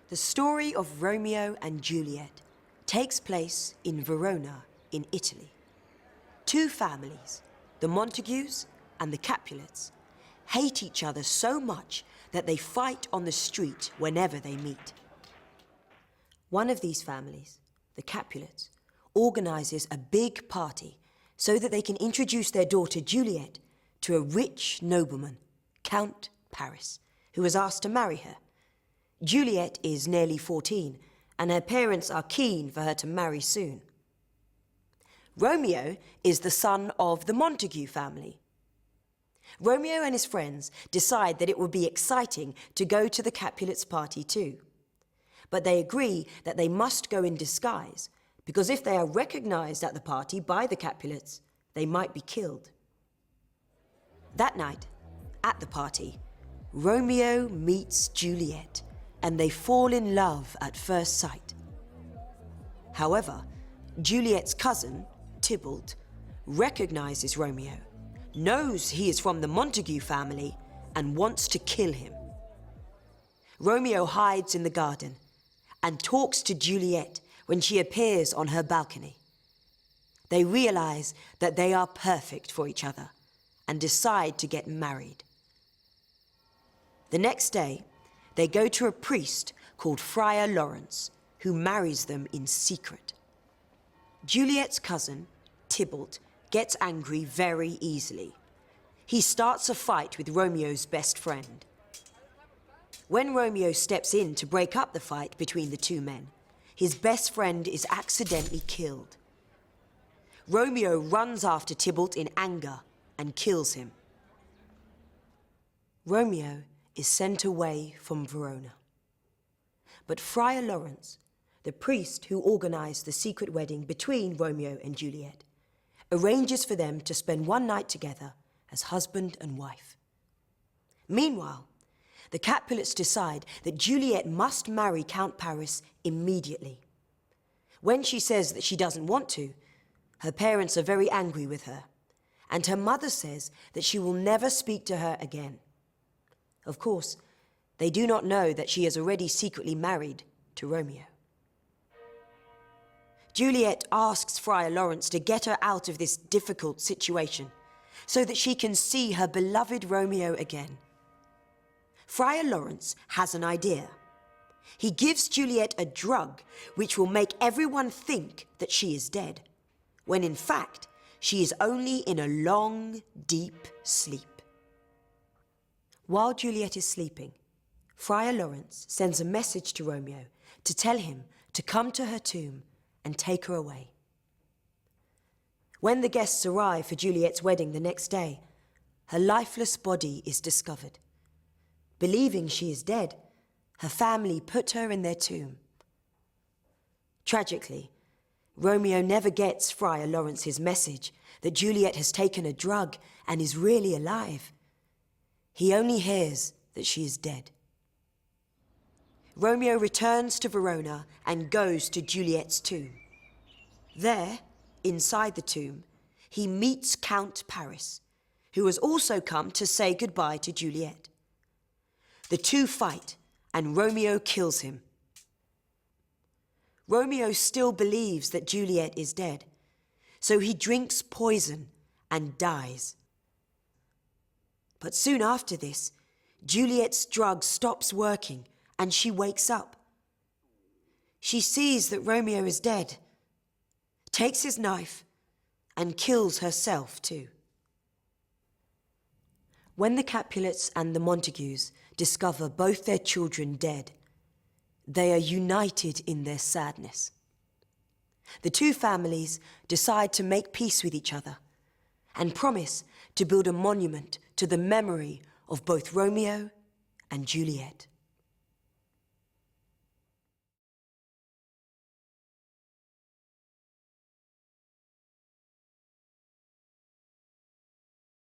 The story of Romeo and Juliet takes place in Verona in Italy. Two families, the Montagues and the Capulets, hate each other so much that they fight on the street whenever they meet. One of these families, the Capulets, organizes a big party so that they can introduce their daughter Juliet to a rich nobleman, Count Paris, who has asked to marry her. Juliet is nearly 14, and her parents are keen for her to marry soon. Romeo is the son of the Montague family. Romeo and his friends decide that it would be exciting to go to the Capulets' party too. But they agree that they must go in disguise, because if they are recognized at the party by the Capulets, they might be killed. That night, at the party, Romeo meets Juliet, and they fall in love at first sight. However, Juliet's cousin, Tybalt, recognizes Romeo, knows he is from the Montague family, and wants to kill him. Romeo hides in the garden and talks to Juliet when she appears on her balcony. They realize that they are perfect for each other and decide to get married. The next day, they go to a priest called Friar Lawrence, who marries them in secret. Juliet's cousin, Tybalt, gets angry very easily. He starts a fight with Romeo's best friend. When Romeo steps in to break up the fight between the two men, his best friend is accidentally killed. Romeo runs after Tybalt in anger and kills him. Romeo is sent away from Verona. But Friar Lawrence, the priest who organized the secret wedding between Romeo and Juliet, arranges for them to spend one night together as husband and wife. Meanwhile, the Capulets decide that Juliet must marry Count Paris immediately. When she says that she doesn't want to, her parents are very angry with her, and her mother says that she will never speak to her again. Of course, they do not know that she is already secretly married to Romeo. Juliet asks Friar Lawrence to get her out of this difficult situation so that she can see her beloved Romeo again. Friar Lawrence has an idea. He gives Juliet a drug which will make everyone think that she is dead, when in fact, she is only in a long, deep sleep. While Juliet is sleeping, Friar Lawrence sends a message to Romeo to tell him to come to her tomb and take her away. When the guests arrive for Juliet's wedding the next day, her lifeless body is discovered. Believing she is dead, her family put her in their tomb. Tragically, Romeo never gets Friar Lawrence's message that Juliet has taken a drug and is really alive. He only hears that she is dead. Romeo returns to Verona and goes to Juliet's tomb. There, inside the tomb, he meets Count Paris, who has also come to say goodbye to Juliet. The two fight, and Romeo kills him. Romeo still believes that Juliet is dead, so he drinks poison and dies. But soon after this, Juliet's drug stops working and she wakes up. She sees that Romeo is dead, takes his knife, and kills herself too. When the Capulets and the Montagues discover both their children dead, they are united in their sadness. The two families decide to make peace with each other and promise to build a monument to the memory of both Romeo and Juliet.